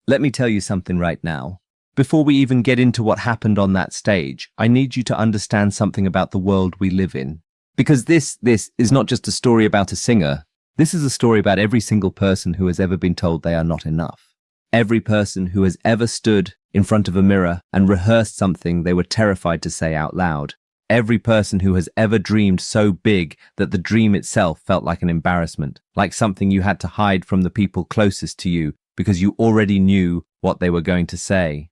Let me tell you something right now. Before we even get into what happened on that stage, I need you to understand something about the world we live in. Because this is not just a story about a singer. This is a story about every single person who has ever been told they are not enough. Every person who has ever stood in front of a mirror and rehearsed something they were terrified to say out loud. Every person who has ever dreamed so big that the dream itself felt like an embarrassment, like something you had to hide from the people closest to you because you already knew what they were going to say.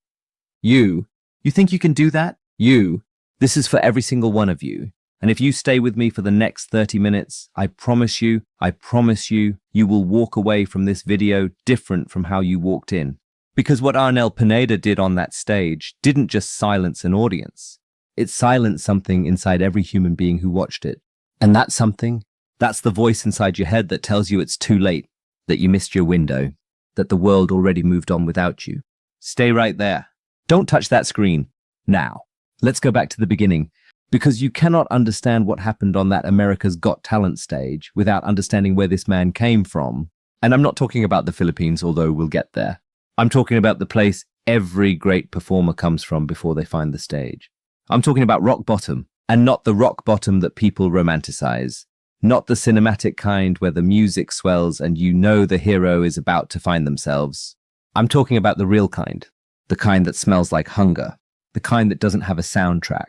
You think you can do that? This is for every single one of you. And if you stay with me for the next 30 minutes, I promise you, you will walk away from this video different from how you walked in. Because what Arnel Pineda did on that stage didn't just silence an audience. It silenced something inside every human being who watched it. And that something, that's the voice inside your head that tells you it's too late, that you missed your window, that the world already moved on without you. Stay right there. Don't touch that screen. Now, let's go back to the beginning. Because you cannot understand what happened on that America's Got Talent stage without understanding where this man came from. And I'm not talking about the Philippines, although we'll get there. I'm talking about the place every great performer comes from before they find the stage. I'm talking about rock bottom, and not the rock bottom that people romanticize. Not the cinematic kind where the music swells and you know the hero is about to find themselves. I'm talking about the real kind. The kind that smells like hunger. The kind that doesn't have a soundtrack.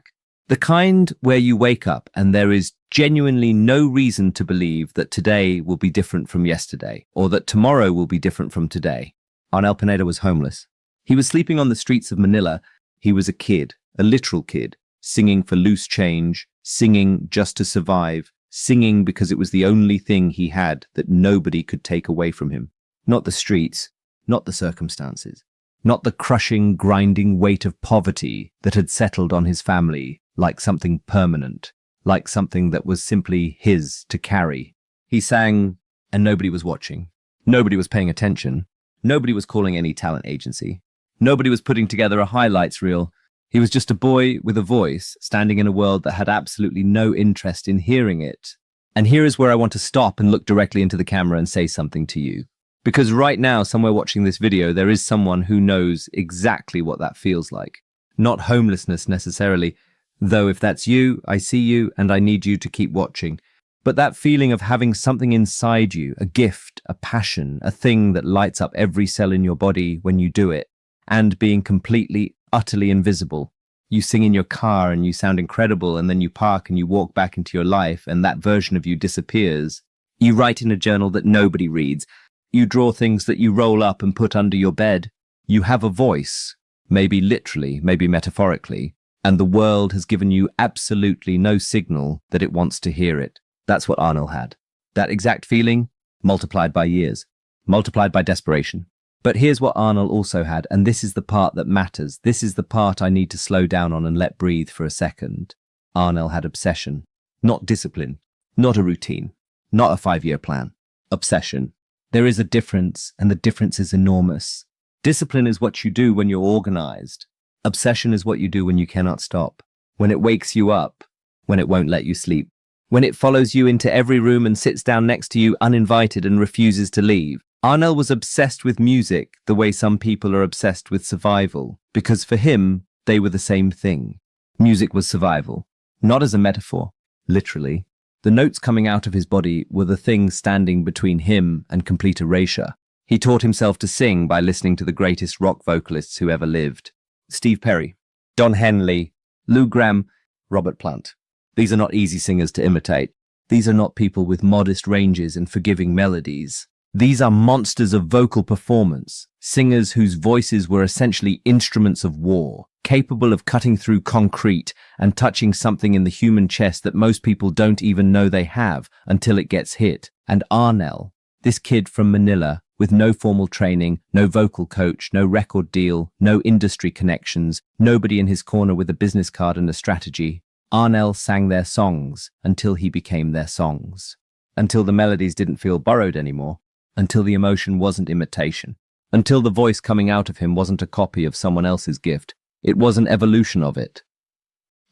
The kind where you wake up and there is genuinely no reason to believe that today will be different from yesterday, or that tomorrow will be different from today. Arnel Pineda was homeless. He was sleeping on the streets of Manila. He was a kid, a literal kid, singing for loose change, singing just to survive, singing because it was the only thing he had that nobody could take away from him. Not the streets, not the circumstances, not the crushing, grinding weight of poverty that had settled on his family like something permanent, like something that was simply his to carry. He sang, and nobody was watching. Nobody was paying attention. Nobody was calling any talent agency. Nobody was putting together a highlights reel. He was just a boy with a voice standing in a world that had absolutely no interest in hearing it. And here is where I want to stop and look directly into the camera and say something to you. Because right now, somewhere watching this video, there is someone who knows exactly what that feels like. Not homelessness necessarily, though if that's you, I see you and I need you to keep watching. But that feeling of having something inside you, a gift, a passion, a thing that lights up every cell in your body when you do it, and being completely, utterly invisible. You sing in your car and you sound incredible, and then you park and you walk back into your life and that version of you disappears. You write in a journal that nobody reads. You draw things that you roll up and put under your bed. You have a voice, maybe literally, maybe metaphorically, and the world has given you absolutely no signal that it wants to hear it. That's what Arnel had. That exact feeling, multiplied by years, multiplied by desperation. But here's what Arnel also had, and this is the part that matters. This is the part I need to slow down on and let breathe for a second. Arnel had obsession. Not discipline. Not a routine. Not a 5-year plan. Obsession. There is a difference, and the difference is enormous. Discipline is what you do when you're organized. Obsession is what you do when you cannot stop. When it wakes you up. When it won't let you sleep. When it follows you into every room and sits down next to you uninvited and refuses to leave. Arnel was obsessed with music the way some people are obsessed with survival, because for him, they were the same thing. Music was survival, not as a metaphor, literally. The notes coming out of his body were the things standing between him and complete erasure. He taught himself to sing by listening to the greatest rock vocalists who ever lived. Steve Perry, Don Henley, Lou Gramm, Robert Plant. These are not easy singers to imitate. These are not people with modest ranges and forgiving melodies. These are monsters of vocal performance, singers whose voices were essentially instruments of war, capable of cutting through concrete and touching something in the human chest that most people don't even know they have until it gets hit. And Arnel, this kid from Manila, with no formal training, no vocal coach, no record deal, no industry connections, nobody in his corner with a business card and a strategy, Arnel sang their songs until he became their songs. Until the melodies didn't feel borrowed anymore. Until the emotion wasn't imitation. Until the voice coming out of him wasn't a copy of someone else's gift. It was an evolution of it.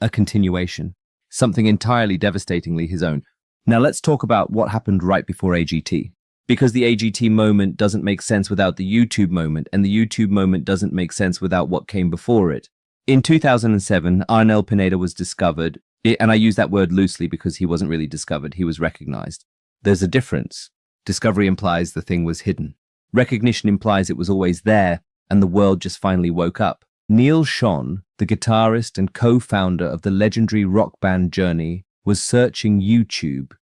A continuation. Something entirely devastatingly his own. Now let's talk about what happened right before AGT. Because the AGT moment doesn't make sense without the YouTube moment, and the YouTube moment doesn't make sense without what came before it. In 2007, Arnel Pineda was discovered, and I use that word loosely because he wasn't really discovered, he was recognized. There's a difference. Discovery implies the thing was hidden. Recognition implies it was always there, and the world just finally woke up. Neil Schon, the guitarist and co-founder of the legendary rock band Journey, was searching YouTube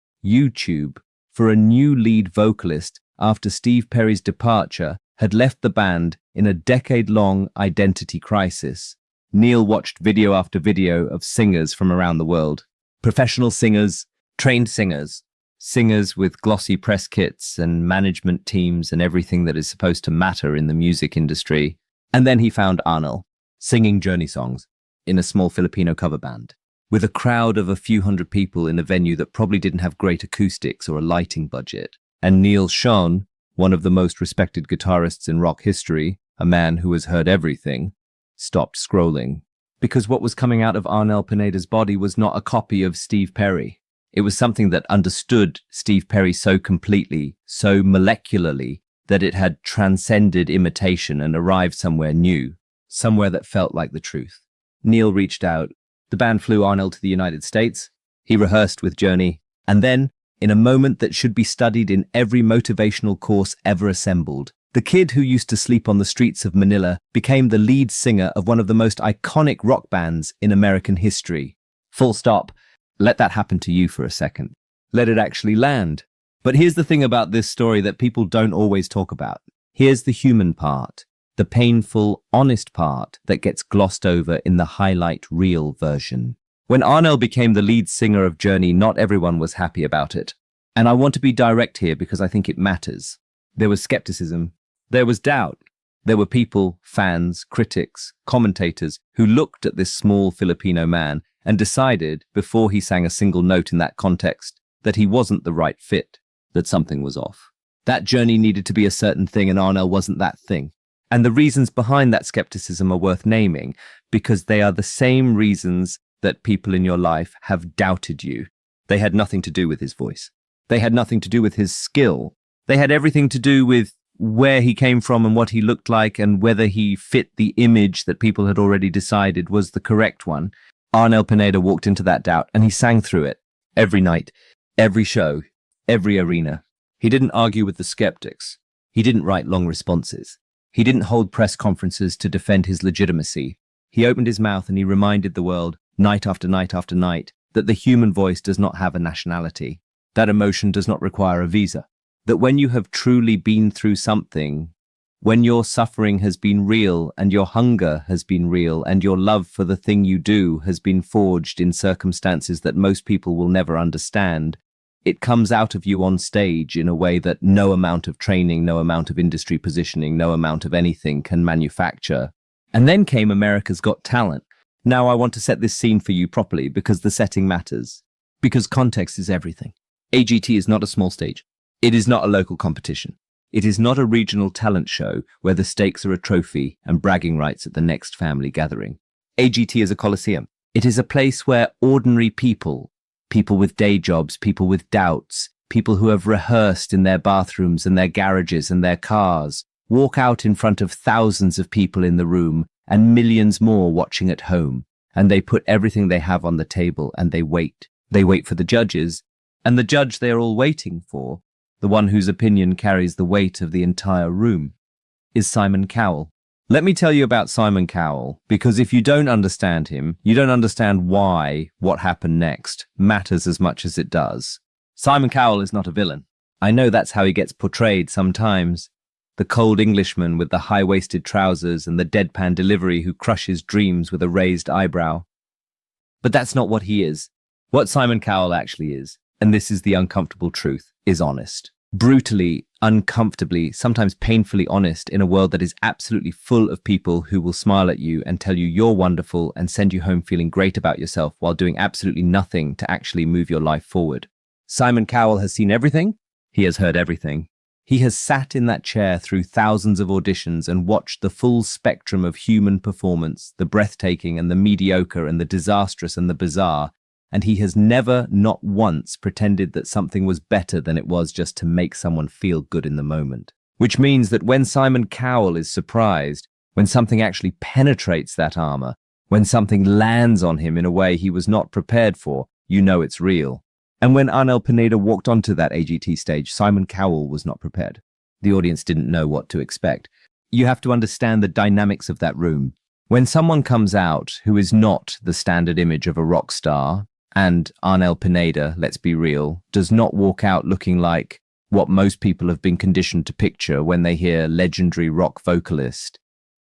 for a new lead vocalist after Steve Perry's departure had left the band in a decade-long identity crisis. Neil watched video after video of singers from around the world. Professional singers, trained singers, singers with glossy press kits and management teams and everything that is supposed to matter in the music industry. And then he found Arnel, singing Journey songs in a small Filipino cover band, with a crowd of a few hundred people in a venue that probably didn't have great acoustics or a lighting budget. And Neil Schon, one of the most respected guitarists in rock history, a man who has heard everything, stopped scrolling. Because what was coming out of Arnel Pineda's body was not a copy of Steve Perry. It was something that understood Steve Perry so completely, so molecularly, that it had transcended imitation and arrived somewhere new, somewhere that felt like the truth. Neil reached out. The band flew Arnel to the United States. He rehearsed with Journey. And then, in a moment that should be studied in every motivational course ever assembled, the kid who used to sleep on the streets of Manila became the lead singer of one of the most iconic rock bands in American history. Full stop. Let that happen to you for a second. Let it actually land. But here's the thing about this story that people don't always talk about. Here's the human part. The painful, honest part that gets glossed over in the highlight reel version. When Arnel became the lead singer of Journey, not everyone was happy about it. And I want to be direct here because I think it matters. There was skepticism. There was doubt. There were people, fans, critics, commentators who looked at this small Filipino man and decided, before he sang a single note in that context, that he wasn't the right fit, that something was off. That Journey needed to be a certain thing and Arnel wasn't that thing. And the reasons behind that skepticism are worth naming because they are the same reasons that people in your life have doubted you. They had nothing to do with his voice. They had nothing to do with his skill. They had everything to do with where he came from and what he looked like and whether he fit the image that people had already decided was the correct one. Arnel Pineda walked into that doubt and he sang through it every night, every show, every arena. He didn't argue with the skeptics. He didn't write long responses. He didn't hold press conferences to defend his legitimacy. He opened his mouth and he reminded the world, night after night after night, that the human voice does not have a nationality. That emotion does not require a visa. That when you have truly been through something, when your suffering has been real and your hunger has been real and your love for the thing you do has been forged in circumstances that most people will never understand, it comes out of you on stage in a way that no amount of training, no amount of industry positioning, no amount of anything can manufacture. And then came America's Got Talent. Now I want to set this scene for you properly because the setting matters. Because context is everything. AGT is not a small stage. It is not a local competition. It is not a regional talent show where the stakes are a trophy and bragging rights at the next family gathering. AGT is a coliseum. It is a place where ordinary people with day jobs, people with doubts, people who have rehearsed in their bathrooms and their garages and their cars, walk out in front of thousands of people in the room and millions more watching at home. And they put everything they have on the table and they wait. They wait for the judges, and the judge they are all waiting for, the one whose opinion carries the weight of the entire room, is Simon Cowell. Let me tell you about Simon Cowell, because if you don't understand him, you don't understand why what happened next matters as much as it does. Simon Cowell is not a villain. I know that's how he gets portrayed sometimes. The cold Englishman with the high-waisted trousers and the deadpan delivery who crushes dreams with a raised eyebrow. But that's not what he is. What Simon Cowell actually is, and this is the uncomfortable truth, is honest. Brutally, uncomfortably, sometimes painfully honest in a world that is absolutely full of people who will smile at you and tell you you're wonderful and send you home feeling great about yourself while doing absolutely nothing to actually move your life forward. Simon Cowell has seen everything. He has heard everything. He has sat in that chair through thousands of auditions and watched the full spectrum of human performance, the breathtaking and the mediocre and the disastrous and the bizarre. and he has never, not once, pretended that something was better than it was just to make someone feel good in the moment. Which means that when Simon Cowell is surprised, when something actually penetrates that armor, when something lands on him in a way he was not prepared for, you know it's real. And when Arnel Pineda walked onto that AGT stage, Simon Cowell was not prepared. The audience didn't know what to expect. You have to understand the dynamics of that room. When someone comes out who is not the standard image of a rock star, and Arnel Pineda, let's be real, does not walk out looking like what most people have been conditioned to picture when they hear legendary rock vocalist,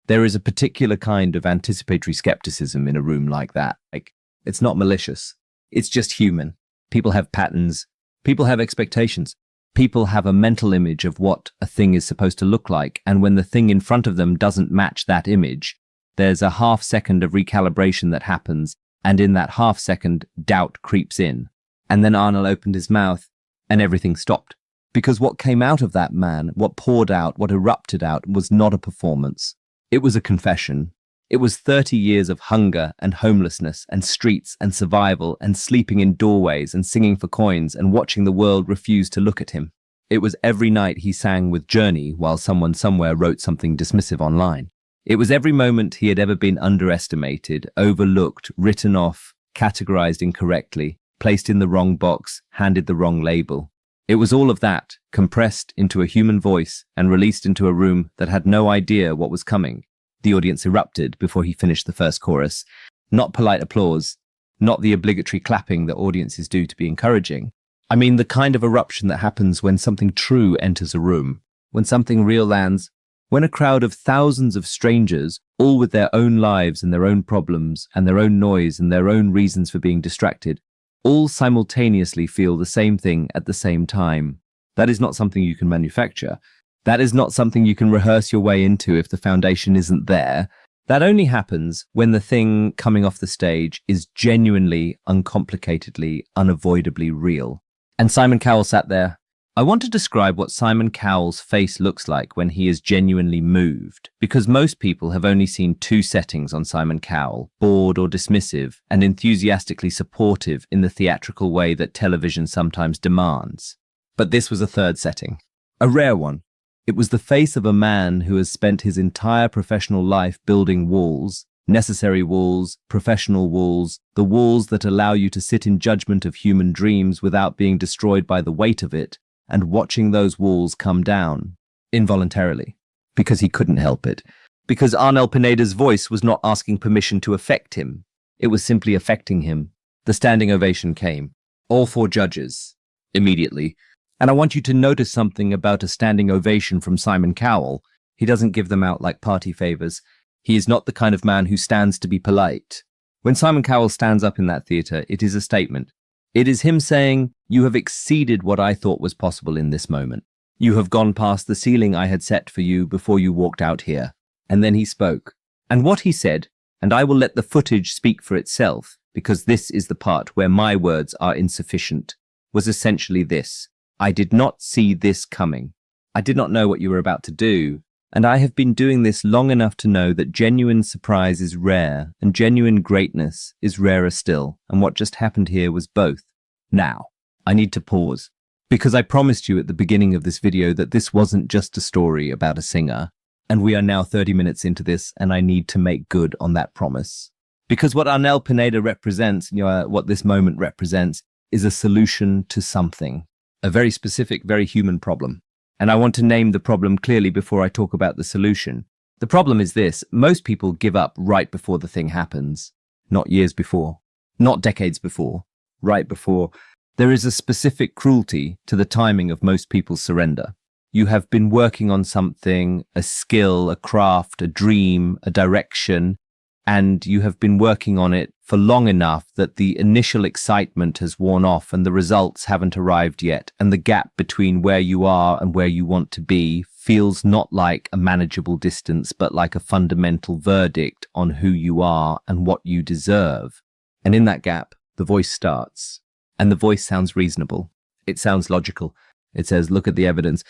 there is a particular kind of anticipatory skepticism in a room like that. Like, it's not malicious. It's just human. People have patterns. People have expectations. People have a mental image of what a thing is supposed to look like. And when the thing in front of them doesn't match that image, there's a half second of recalibration that happens. And in that half second, doubt creeps in. And then Arnel opened his mouth and everything stopped. Because what came out of that man, what poured out, what erupted out, was not a performance. It was a confession. It was 30 years of hunger and homelessness and streets and survival and sleeping in doorways and singing for coins and watching the world refuse to look at him. It was every night he sang with Journey while someone somewhere wrote something dismissive online. It was every moment he had ever been underestimated, overlooked, written off, categorized incorrectly, placed in the wrong box, handed the wrong label. It was all of that, compressed into a human voice and released into a room that had no idea what was coming. The audience erupted before he finished the first chorus. Not polite applause, not the obligatory clapping that audiences do to be encouraging. I mean the kind of eruption that happens when something true enters a room, when something real lands, when a crowd of thousands of strangers, all with their own lives and their own problems and their own noise and their own reasons for being distracted, all simultaneously feel the same thing at the same time. That is not something you can manufacture. That is not something you can rehearse your way into if the foundation isn't there. That only happens when the thing coming off the stage is genuinely, uncomplicatedly, unavoidably real. And Simon Cowell sat there. I want to describe what Simon Cowell's face looks like when he is genuinely moved, because most people have only seen two settings on Simon Cowell, bored or dismissive, and enthusiastically supportive in the theatrical way that television sometimes demands. But this was a third setting, a rare one. It was the face of a man who has spent his entire professional life building walls, necessary walls, professional walls, the walls that allow you to sit in judgment of human dreams without being destroyed by the weight of it, and watching those walls come down, involuntarily, because he couldn't help it, because Arnel Pineda's voice was not asking permission to affect him. It was simply affecting him. The standing ovation came. All four judges, immediately. And I want you to notice something about a standing ovation from Simon Cowell. He doesn't give them out like party favors. He is not the kind of man who stands to be polite. When Simon Cowell stands up in that theater, it is a statement. It is him saying, "You have exceeded what I thought was possible in this moment. You have gone past the ceiling I had set for you before you walked out here." And then he spoke. And what he said, and I will let the footage speak for itself, because this is the part where my words are insufficient, was essentially this. I did not see this coming. I did not know what you were about to do. And I have been doing this long enough to know that genuine surprise is rare and genuine greatness is rarer still. And what just happened here was both. Now, I need to pause because I promised you at the beginning of this video that this wasn't just a story about a singer. And we are now 30 minutes into this and I need to make good on that promise. Because what Arnel Pineda represents, what this moment represents, is a solution to something. A very specific, very human problem. And I want to name the problem clearly before I talk about the solution. The problem is this: most people give up right before the thing happens. Not years before. Not decades before. Right before. There is a specific cruelty to the timing of most people's surrender. You have been working on something, a skill, a craft, a dream, a direction, and you have been working on it for long enough that the initial excitement has worn off and the results haven't arrived yet, and the gap between where you are and where you want to be feels not like a manageable distance, but like a fundamental verdict on who you are and what you deserve. And in that gap, the voice starts. And the voice sounds reasonable. It sounds logical. It says, look at the evidence.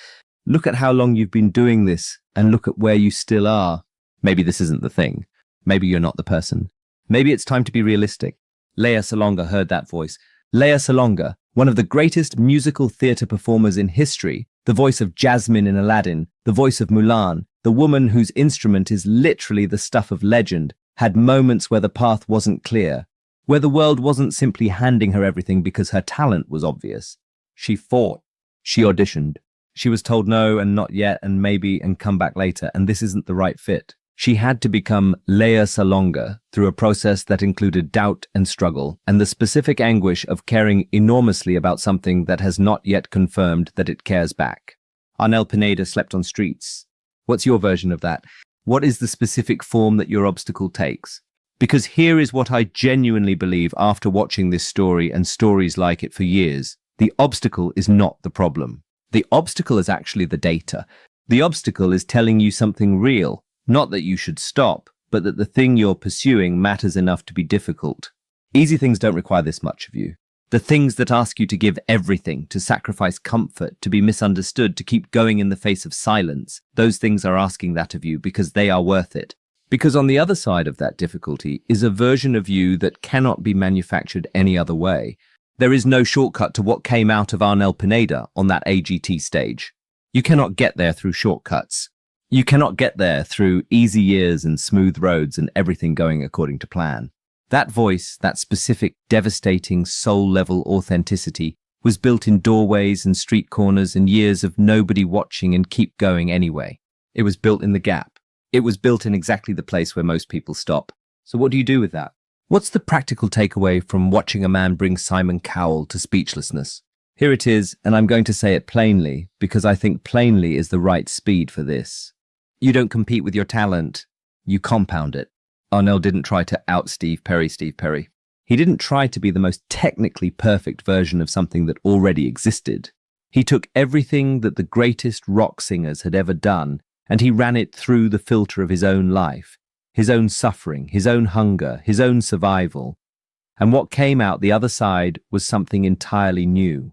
Look at how long you've been doing this, and look at where you still are. Maybe this isn't the thing. Maybe you're not the person. Maybe it's time to be realistic. Lea Salonga heard that voice. Lea Salonga, one of the greatest musical theatre performers in history, the voice of Jasmine in Aladdin, the voice of Mulan, the woman whose instrument is literally the stuff of legend, had moments where the path wasn't clear, where the world wasn't simply handing her everything because her talent was obvious. She fought. She auditioned. She was told no and not yet and maybe and come back later, and this isn't the right fit. She had to become Lea Salonga through a process that included doubt and struggle and the specific anguish of caring enormously about something that has not yet confirmed that it cares back. Arnel Pineda slept on streets. What's your version of that? What is the specific form that your obstacle takes? Because here is what I genuinely believe after watching this story and stories like it for years. The obstacle is not the problem. The obstacle is actually the data. The obstacle is telling you something real. Not that you should stop, but that the thing you're pursuing matters enough to be difficult. Easy things don't require this much of you. The things that ask you to give everything, to sacrifice comfort, to be misunderstood, to keep going in the face of silence, those things are asking that of you because they are worth it. Because on the other side of that difficulty is a version of you that cannot be manufactured any other way. There is no shortcut to what came out of Arnel Pineda on that AGT stage. You cannot get there through shortcuts. You cannot get there through easy years and smooth roads and everything going according to plan. That voice, that specific, devastating, soul-level authenticity was built in doorways and street corners and years of nobody watching and keep going anyway. It was built in the gap. It was built in exactly the place where most people stop. So what do you do with that? What's the practical takeaway from watching a man bring Simon Cowell to speechlessness? Here it is, and I'm going to say it plainly, because I think plainly is the right speed for this. You don't compete with your talent, you compound it. Arnel didn't try to out Steve Perry. He didn't try to be the most technically perfect version of something that already existed. He took everything that the greatest rock singers had ever done, and he ran it through the filter of his own life, his own suffering, his own hunger, his own survival. And what came out the other side was something entirely new.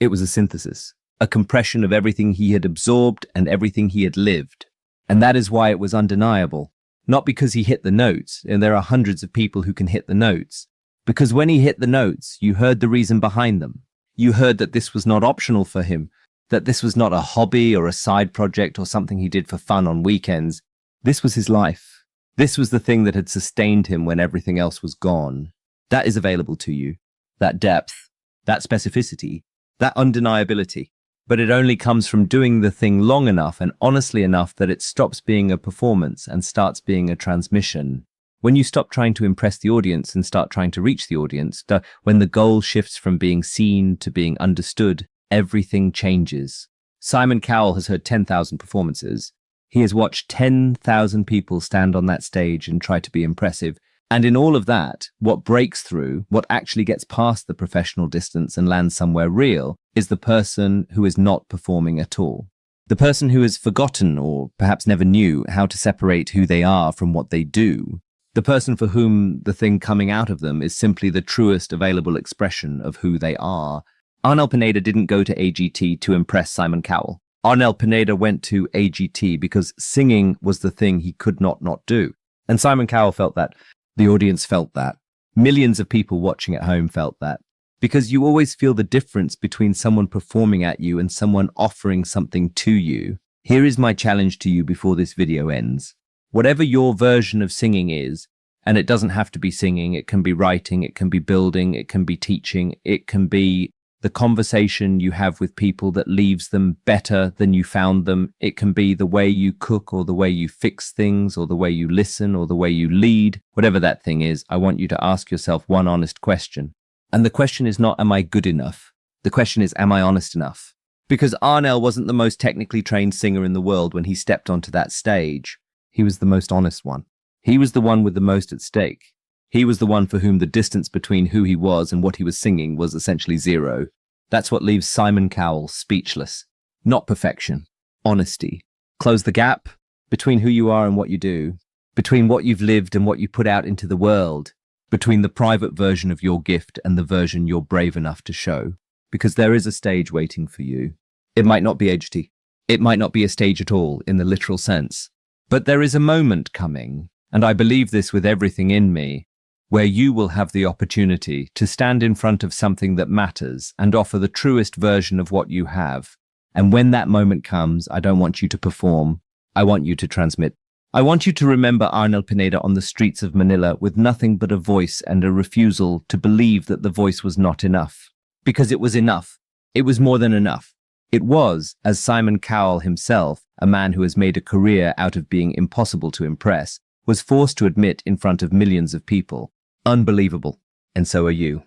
It was a synthesis. A compression of everything he had absorbed and everything he had lived. And that is why it was undeniable. Not because he hit the notes, and there are hundreds of people who can hit the notes. Because when he hit the notes, you heard the reason behind them. You heard that this was not optional for him, that this was not a hobby or a side project or something he did for fun on weekends. This was his life. This was the thing that had sustained him when everything else was gone. That is available to you. That depth, that specificity, that undeniability. But it only comes from doing the thing long enough and honestly enough that it stops being a performance and starts being a transmission. When you stop trying to impress the audience and start trying to reach the audience, when the goal shifts from being seen to being understood, everything changes. Simon Cowell has heard 10,000 performances. He has watched 10,000 people stand on that stage and try to be impressive. And in all of that, what breaks through, what actually gets past the professional distance and lands somewhere real, is the person who is not performing at all. The person who has forgotten or perhaps never knew how to separate who they are from what they do. The person for whom the thing coming out of them is simply the truest available expression of who they are. Arnel Pineda didn't go to AGT to impress Simon Cowell. Arnel Pineda went to AGT because singing was the thing he could not do. And Simon Cowell felt that. The audience felt that. Millions of people watching at home felt that. Because you always feel the difference between someone performing at you and someone offering something to you. Here is my challenge to you before this video ends. Whatever your version of singing is, and it doesn't have to be singing, it can be writing, it can be building, it can be teaching, it can be the conversation you have with people that leaves them better than you found them. It can be the way you cook or the way you fix things or the way you listen or the way you lead. Whatever that thing is, I want you to ask yourself one honest question. And the question is not, am I good enough? The question is, am I honest enough? Because Arnel wasn't the most technically trained singer in the world when he stepped onto that stage. He was the most honest one. He was the one with the most at stake. He was the one for whom the distance between who he was and what he was singing was essentially zero. That's what leaves Simon Cowell speechless. Not perfection, honesty. Close the gap between who you are and what you do, between what you've lived and what you put out into the world, between the private version of your gift and the version you're brave enough to show. Because there is a stage waiting for you. It might not be AGT. It might not be a stage at all in the literal sense. But there is a moment coming, and I believe this with everything in me, where you will have the opportunity to stand in front of something that matters and offer the truest version of what you have. And when that moment comes, I don't want you to perform. I want you to transmit. I want you to remember Arnel Pineda on the streets of Manila with nothing but a voice and a refusal to believe that the voice was not enough. Because it was enough. It was more than enough. It was, as Simon Cowell himself, a man who has made a career out of being impossible to impress, was forced to admit in front of millions of people. Unbelievable. And so are you.